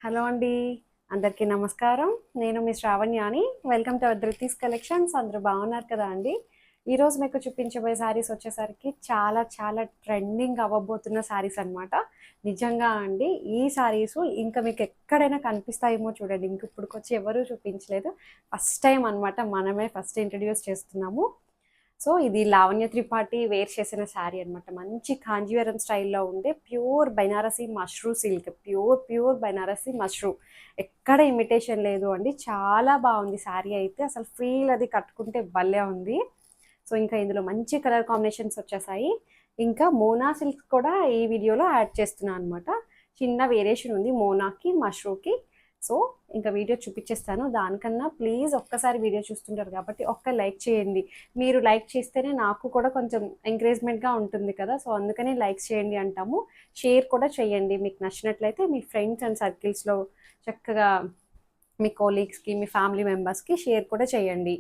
Hello అండి. అందరికీ నమస్కారం. నేను మీ శ్రావణ్యాని. Welcome to our Dhruti's collections. అందరూ బాగున్నారు కదా అండి? ఈరోజు మీకు చూపించబోయే శారీస్ వచ్చేసరికి చాలా చాలా ట్రెండింగ్ అవ్వబోతున్న శారీస్ అనమాట. నిజంగా అండి ఈ శారీస్ ఇంకా మీకు ఎక్కడైనా కనిపిస్తాయేమో చూడండి. ఇంక ఇప్పటికొచ్చి ఎవరూ చూపించలేదు. ఫస్ట్ టైం అనమాట, మనమే ఫస్ట్ ఇంట్రడ్యూస్ చేస్తున్నాము. సో ఇది లావణ్య త్రిపాఠి వేర్ చేసిన శారీ అనమాట. మంచి కాంజీవరం స్టైల్లో ఉండే pure Banarasi mashru silk, pure Banarasi mashru. ఎక్కడ ఇమిటేషన్ లేదు అండి. చాలా బాగుంది శారీ అయితే. అసలు ఫీల్ అది కట్టుకుంటే భలే ఉంది. సో ఇంకా ఇందులో మంచి కలర్ కాంబినేషన్స్ వచ్చేసాయి. ఇంకా మోనా సిల్క్ కూడా ఈ వీడియోలో యాడ్ చేస్తున్నాను అనమాట. చిన్న వేరియేషన్ ఉంది మోనాకి మష్రూకి. సో ఇంకా వీడియో చూపించేస్తాను. దానికన్నా ప్లీజ్ ఒక్కసారి వీడియో చూస్తుంటారు కాబట్టి ఒక్క లైక్ చేయండి. మీరు లైక్ చేస్తేనే నాకు కూడా కొంచెం ఎంకరేజ్మెంట్గా ఉంటుంది కదా. సో అందుకని లైక్ చేయండి అంటాము. షేర్ కూడా చేయండి మీకు నచ్చినట్లయితే. మీ ఫ్రెండ్స్ అండ్ సర్కిల్స్లో చక్కగా మీ కోలీగ్స్కి, మీ ఫ్యామిలీ మెంబర్స్కి షేర్ కూడా చేయండి.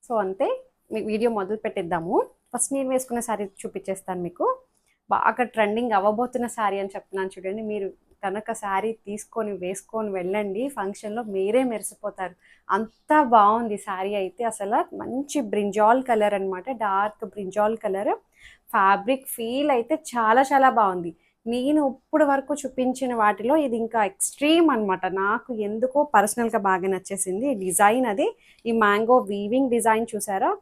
సో అంతే, మీ వీడియో మొదలు పెట్టిద్దాము. ఫస్ట్ నేను వేసుకున్న శారీ చూపించేస్తాను మీకు. బాగా ట్రెండింగ్ అవ్వబోతున్న శారీ అని చెప్తున్నాను చూడండి. మీరు కనుక శారీ తీసుకొని వేసుకొని వెళ్ళండి, ఫంక్షన్లో మీరే మెరిసిపోతారు. అంత బాగుంది శారీ అయితే. అసలు మంచి బ్రింజాల్ కలర్ అనమాట, dark brinjal colour. Fabric feel అయితే చాలా చాలా బాగుంది. నేను ఇప్పుడు వరకు చూపించిన వాటిలో ఇది ఇంకా ఎక్స్ట్రీమ్ అనమాట. నాకు ఎందుకో పర్సనల్గా బాగా నచ్చేసింది డిజైన్. అది ఈ మ్యాంగో వీవింగ్ డిజైన్ చూసారా?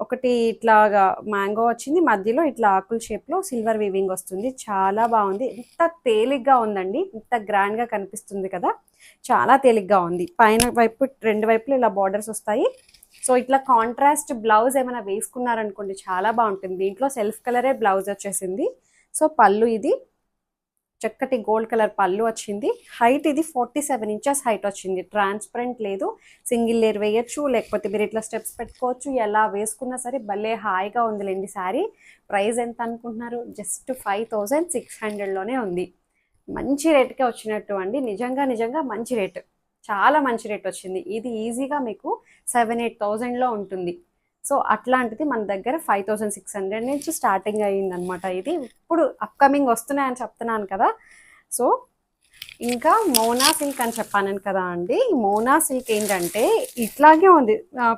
ఒకటి ఇట్లాగా మ్యాంగో వచ్చింది, మధ్యలో ఇట్లా ఆకుల షేప్లో సిల్వర్ వీవింగ్ వస్తుంది. చాలా బాగుంది. ఎంత తేలిగ్గా ఉందండి, ఇంత గ్రాండ్గా కనిపిస్తుంది కదా. చాలా తేలిగ్గా ఉంది. పైన వైపు రెండు వైపులు ఇలా బార్డర్స్ వస్తాయి. సో ఇట్లా కాంట్రాస్ట్ బ్లౌజ్ ఏమైనా వేసుకున్నారనుకోండి చాలా బాగుంటుంది. దీంట్లో సెల్ఫ్ కలరే బ్లౌజ్ వచ్చేసింది. సో పళ్ళు ఇది చక్కటి గోల్డ్ కలర్ పళ్ళు వచ్చింది. హైట్ ఇది 47 ఇంచెస్ హైట్ వచ్చింది. ట్రాన్స్పరెంట్ లేదు, సింగిల్ లేయర్ వేయచ్చు, లేకపోతే మీరు ఇట్లా స్టెప్స్ పెట్టుకోవచ్చు. ఎలా వేసుకున్నా సరే భలే హాయిగా ఉందిలేండి శారీ. ప్రైస్ ఎంత అనుకుంటున్నారు? జస్ట్ 5600లోనే ఉంది. మంచి రేట్కే వచ్చినట్టు అండి. నిజంగా మంచి రేట్, చాలా మంచి రేట్ వచ్చింది. ఇది ఈజీగా మీకు 7-8,000లో ఉంటుంది. సో అట్లాంటిది మన దగ్గర 5600 నుంచి స్టార్టింగ్ అయ్యిందనమాట. ఇది ఇప్పుడు అప్కమింగ్ వస్తున్నాయని చెప్తున్నాను కదా. సో ఇంకా మోనా సిల్క్ అని చెప్పాను కదా అండి. మోనా సిల్క్ ఏంటంటే ఇట్లాగే ఉంది,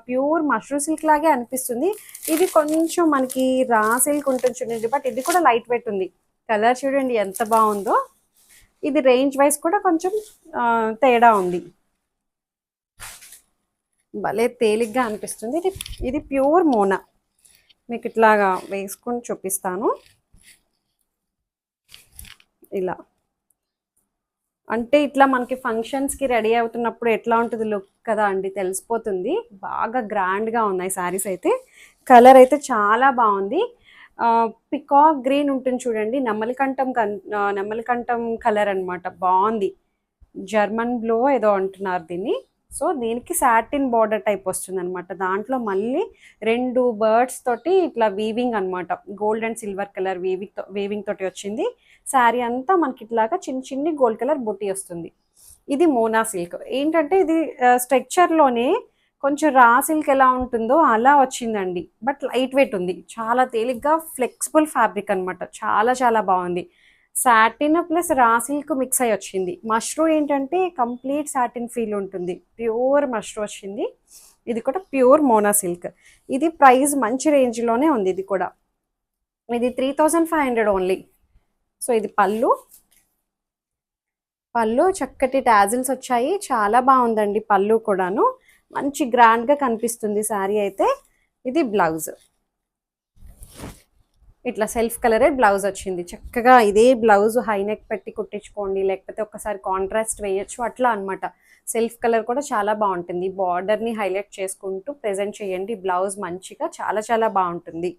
ప్యూర్ మష్రూ సిల్క్ లాగే అనిపిస్తుంది. ఇది కొంచెం మనకి రా సిల్క్ ఉంటుంది చూడండి, బట్ ఇది కూడా లైట్ వెయిట్ ఉంది. కలర్ చూడండి ఎంత బాగుందో. ఇది రేంజ్ వైజ్ కూడా కొంచెం తేడా ఉంది. భలే తేలిగ్గా అనిపిస్తుంది. ఇది ప్యూర్ మోనా. మీకు ఇట్లాగా వేసుకొని చూపిస్తాను. ఇలా అంటే ఇట్లా మనకి ఫంక్షన్స్కి రెడీ అవుతున్నప్పుడు ఎట్లా ఉంటుంది లుక్ కదా అండి, తెలిసిపోతుంది. బాగా గ్రాండ్గా ఉన్నాయి శారీస్ అయితే. కలర్ అయితే చాలా బాగుంది. పికాక్ గ్రీన్ ఉంటుంది చూడండి, నెమలికంఠం కలర్ అనమాట. బాగుంది. జర్మన్ బ్లూ ఏదో అంటున్నారు దీన్ని. సో దీనికి సాటిన్ బార్డర్ టైప్ వస్తుంది అనమాట. దాంట్లో మళ్ళీ రెండు బర్డ్స్ తోటి ఇట్లా వీవింగ్ అనమాట. Gold and silver colour weaving తోటి వచ్చింది. శారీ అంతా మనకి ఇట్లాగా చిన్ని గోల్డ్ కలర్ బుట్టి వస్తుంది. ఇది మోనా సిల్క్. ఏంటంటే ఇది స్ట్రక్చర్లోనే కొంచెం రా సిల్క్ ఎలా ఉంటుందో అలా వచ్చిందండి, బట్ లైట్ వెయిట్ ఉంది. చాలా తేలిగ్గా ఫ్లెక్సిబుల్ ఫ్యాబ్రిక్ అనమాట. చాలా చాలా బాగుంది. Satin plus raw silk mix అయ్యి వచ్చింది. మష్రూ ఏంటంటే కంప్లీట్ సాటిన్ ఫీల్ ఉంటుంది. ప్యూర్ మష్రూ వచ్చింది. ఇది కూడా ప్యూర్ మోనా సిల్క్. ఇది ప్రైస్ మంచి రేంజ్లోనే ఉంది. ఇది కూడా ఇది 3500 ఓన్లీ. సో ఇది పళ్ళు చక్కటి టాజిల్స్ వచ్చాయి. చాలా బాగుందండి పళ్ళు కూడాను. మంచి గ్రాండ్గా కనిపిస్తుంది శారీ అయితే. ఇది బ్లౌజ్ ఇట్లా సెల్ఫ్ కలరే బ్లౌజ్ వచ్చింది. చక్కగా ఇదే బ్లౌజ్ హైనెక్ పెట్టి కుట్టించుకోండి, లేకపోతే ఒకసారి కాంట్రాస్ట్ వేయచ్చు, అట్లా అనమాట. సెల్ఫ్ కలర్ కూడా చాలా బాగుంటుంది. బార్డర్ని హైలైట్ చేసుకుంటూ ప్రెజెంట్ చేయండి బ్లౌజ్ మంచిగా. చాలా చాలా బాగుంటుంది.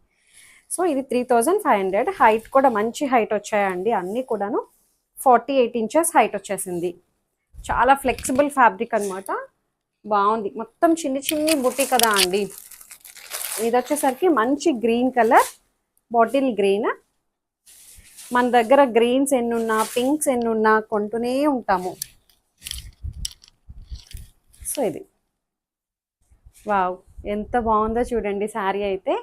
సో ఇది 3500. హైట్ కూడా మంచి హైట్ వచ్చాయండి. అన్నీ కూడాను 48 ఇంచెస్ హైట్ వచ్చేసింది. చాలా ఫ్లెక్సిబుల్ ఫ్యాబ్రిక్ అనమాట. బాగుంది. మొత్తం చిన్ని బుట్టి కదా అండి. ఇది వచ్చేసరికి మంచి గ్రీన్ కలర్, బాటిల్ గ్రీన్. మన దగ్గర గ్రీన్స్ ఎన్నున్నా, పింక్స్ ఎన్నున్నా కొంటూనే ఉంటాము. సో ఇది వావ్, ఎంత బాగుందో చూడండి శారీ అయితే.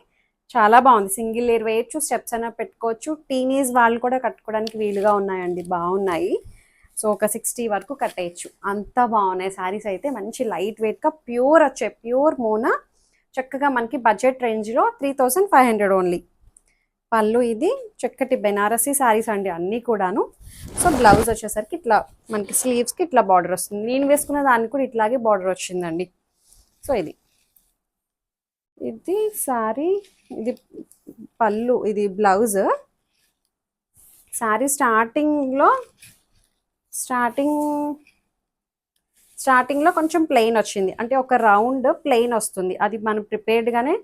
చాలా బాగుంది. సింగిల్ లేయర్ వేయచ్చు, స్టెప్స్ అయినా పెట్టుకోవచ్చు. టీనేజ్ వాళ్ళు కూడా కట్టుకోవడానికి వీలుగా ఉన్నాయండి. బాగున్నాయి. సో ఒక 60 వరకు కట్టేయచ్చు. అంత బాగున్నాయి శారీస్ అయితే. మంచి లైట్ వెయిట్గా ప్యూర్ వచ్చాయి, ప్యూర్ మోనా. చక్కగా మనకి బడ్జెట్ రేంజ్లో 3500 ఓన్లీ. పళ్ళు ఇది చక్కటి బెనారసీ శారీస్ అండి అన్నీ కూడాను. సో బ్లౌజ్ వచ్చేసరికి ఇట్లా మనకి స్లీవ్స్కి ఇట్లా బార్డర్ వస్తుంది. నేను వేసుకున్న దానికి కూడా ఇట్లాగే బార్డర్ వచ్చిందండి. సో ఇది శారీ, ఇది పళ్ళు, ఇది బ్లౌజ్. శారీ స్టార్టింగ్లో కొంచెం ప్లెయిన్ వచ్చింది, అంటే ఒక రౌండ్ ప్లెయిన్ వస్తుంది. అది మనం ప్రిపేర్డ్గానే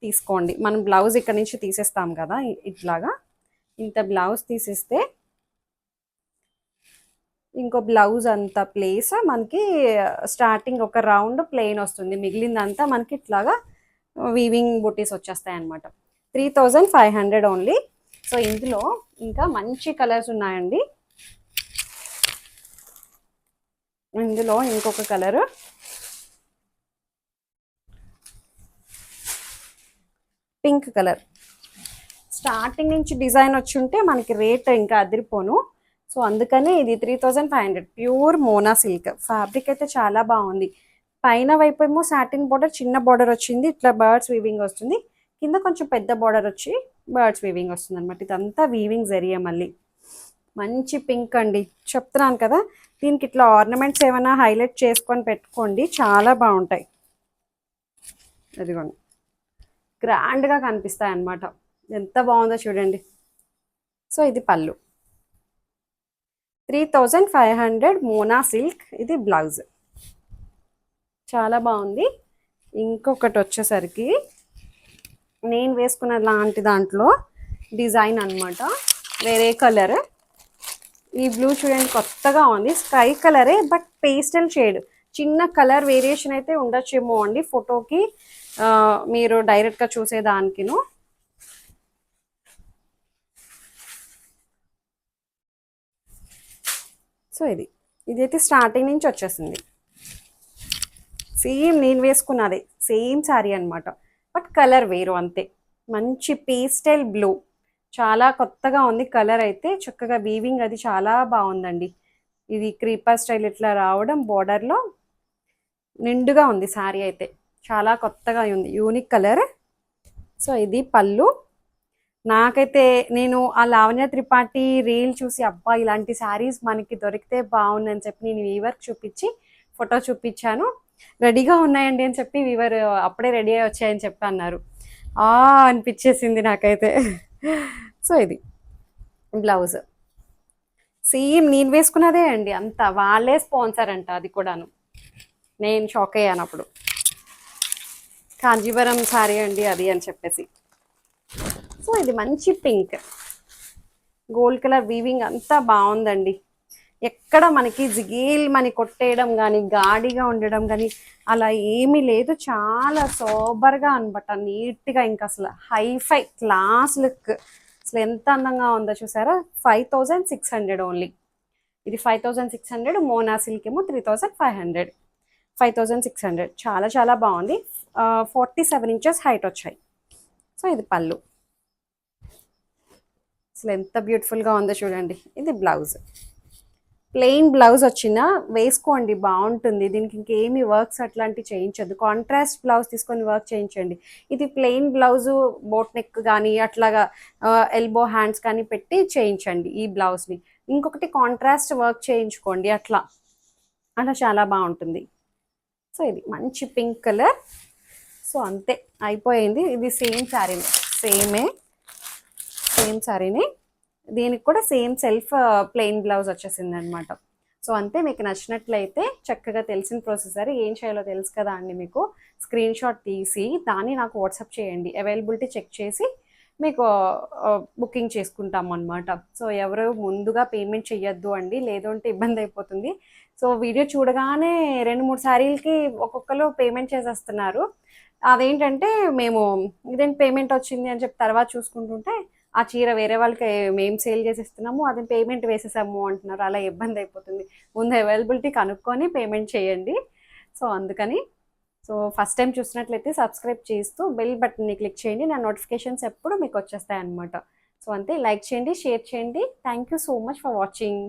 తీసుకోండి. మనం బ్లౌజ్ ఇక్కడ నుంచి తీసేస్తాం కదా, ఇట్లాగా ఇంత బ్లౌజ్ తీసేస్తే ఇంకో బ్లౌజ్ అంత ప్లేస్ మనకి స్టార్టింగ్ ఒక రౌండ్ ప్లెయిన్ వస్తుంది, మిగిలిందంతా మనకి ఇట్లాగా వీవింగ్ బుటీస్ వచ్చేస్తాయి అనమాట. 3500 ఓన్లీ. సో ఇందులో ఇంకా మంచి కలర్స్ ఉన్నాయండి. ఇందులో ఇంకొక కలర్ పింక్ కలర్. స్టార్టింగ్ నుంచి డిజైన్ వచ్చి ఉంటే మనకి రేట్ ఇంకా అదిరిపోను. సో అందుకని ఇది 3500 ప్యూర్ మోనా సిల్క్. ఫ్యాబ్రిక్ అయితే చాలా బాగుంది. పైన వైపు ఏమో సాటిన్ బార్డర్, చిన్న బార్డర్ వచ్చింది, ఇట్లా బర్డ్స్ వీవింగ్ వస్తుంది. కింద కొంచెం పెద్ద బార్డర్ వచ్చి బర్డ్స్ వీవింగ్ వస్తుంది అనమాట. ఇదంతా వీవింగ్ జరియా. మళ్ళీ మంచి పింక్ అండి, చెప్తున్నాను కదా. దీనికి ఇట్లా ఆర్నమెంట్స్ ఏమైనా హైలైట్ చేసుకొని పెట్టుకోండి, చాలా బాగుంటాయి. అదిగోండి, గ్రాండ్గా కనిపిస్తాయి అన్నమాట. ఎంత బాగుందో చూడండి. సో ఇది పళ్ళు, 3500 మోనా సిల్క్. ఇది బ్లౌజ్, చాలా బాగుంది. ఇంకొకటి వచ్చేసరికి నేను వేసుకున్న లాంటి దాంట్లో డిజైన్ అనమాట, వేరే కలర్. ఈ బ్లూ చూడండి, కొత్తగా ఉంది. స్కై కలరే బట్ పేస్టల్ షేడ్. చిన్న కలర్ వేరియేషన్ అయితే ఉండొచ్చేమో అండి ఫోటోకి, మీరు డైరెక్ట్గా చూసేదానికిను. సో ఇదైతే స్టార్టింగ్ నుంచి వచ్చేసింది. సేమ్ నేను వేసుకున్నది సేమ్ శారీ అనమాట, బట్ కలర్ వేరు అంతే. మంచి పేస్టల్ బ్లూ, చాలా కొత్తగా ఉంది కలర్ అయితే. చక్కగా వీవింగ్ అది చాలా బాగుందండి. ఇది క్రీపర్ స్టైల్ ఇట్లా రావడం, బార్డర్లో నిండుగా ఉంది శారీ అయితే. చాలా కొత్తగా ఉంది, యూనిక్ కలర్. సో ఇది పళ్ళు. నాకైతే నేను ఆ లావణ్య త్రిపాఠి రీల్ చూసి అబ్బా ఇలాంటి శారీస్ మనకి దొరికితే బాగుందని చెప్పి నేను వీవర్కి చూపించి ఫోటో చూపించాను. రెడీగా ఉన్నాయండి అని చెప్పి వీవర్ అప్పుడే రెడీ అయ్యి వచ్చాయని చెప్పి అన్నారు. అనిపించేసింది నాకైతే. సో ఇది బ్లౌజ్ సేమ్ నేను వేసుకున్నదే అండి, అంతా వాళ్ళే స్పాన్సర్ అంట. అది కూడాను నేను షాక్ అయ్యాను అప్పుడు. కాంజీవరం శారీ అండి అది అని చెప్పేసి. సో ఇది మంచి పింక్, గోల్డ్ కలర్ వీవింగ్ అంతా బాగుందండి. ఎక్కడ మనకి జిగేల్ మని కొట్టేయడం కానీ, గాడిగా ఉండడం కానీ అలా ఏమీ లేదు. చాలా సోబర్గా అనమాట, నీట్గా. ఇంకా అసలు హైఫై క్లాస్ లుక్. అసలు ఎంత అందంగా ఉందో చూసారా. 5600 ఓన్లీ. ఇది 5600. మోనా సిల్క్ ఏమో 3500. 5600 చాలా చాలా బాగుంది. 47 ఇంచెస్ హైట్ వచ్చాయి. సో ఇది పళ్ళు, అసలు ఎంత బ్యూటిఫుల్గా ఉందో చూడండి. ఇది బ్లౌజ్, ప్లెయిన్ బ్లౌజ్ వచ్చినా వేసుకోండి బాగుంటుంది. దీనికి ఇంకేమి వర్క్స్ అట్లాంటివి చేయించద్దు. కాంట్రాస్ట్ బ్లౌజ్ తీసుకొని వర్క్ చేయించండి. ఇది ప్లెయిన్ బ్లౌజు, బోట్ నెక్ కానీ అట్లాగా ఎల్బో హ్యాండ్స్ కానీ పెట్టి చేయించండి ఈ బ్లౌజ్ని. ఇంకొకటి కాంట్రాస్ట్ వర్క్ చేయించుకోండి, అట్లా చాలా బాగుంటుంది. సో ఇది మంచి పింక్ కలర్. సో అంతే అయిపోయింది. ఇది సేమ్ శారీనే, సేమ్ శారీని. దీనికి కూడా సేమ్ సెల్ఫ్ ప్లెయిన్ బ్లౌజ్ వచ్చేసింది అనమాట. సో అంతే. మీకు నచ్చినట్లయితే చక్కగా తెలిసిన ప్రొసెసర్ ఏం చేయాలో తెలుసు కదా అండి మీకు. స్క్రీన్ షాట్ తీసి దాన్ని నాకు వాట్సాప్ చేయండి. అవైలబిలిటీ చెక్ చేసి మీకు బుకింగ్ చేసుకుంటాం అనమాట. సో ఎవరు ముందుగా పేమెంట్ చెయ్యొద్దు అండి, లేదంటే ఇబ్బంది అయిపోతుంది. సో వీడియో చూడగానే 2-3 శారీలకి ఒక్కొక్కరు పేమెంట్ చేసేస్తున్నారు. అదేంటంటే మేము ఇదేంటి పేమెంట్ వచ్చింది అని చెప్పి తర్వాత చూసుకుంటుంటే ఆ చీర వేరే వాళ్ళకి మేము సేల్ చేసేస్తున్నాము, అది పేమెంట్ వేసేసాము అంటున్నారు. అలా ఇబ్బంది అయిపోతుంది. ముందు అవైలబిలిటీ కనుక్కొని పేమెంట్ చేయండి. సో అందుకని ఫస్ట్ టైం చూసినట్లయితే సబ్స్క్రైబ్ చేస్తూ బెల్ బటన్ని క్లిక్ చేయండి. నా నోటిఫికేషన్స్ ఎప్పుడు మీకు వచ్చేస్తాయి అన్నమాట. సో అంతే. లైక్ చేయండి, షేర్ చేయండి. Thank you so much for watching.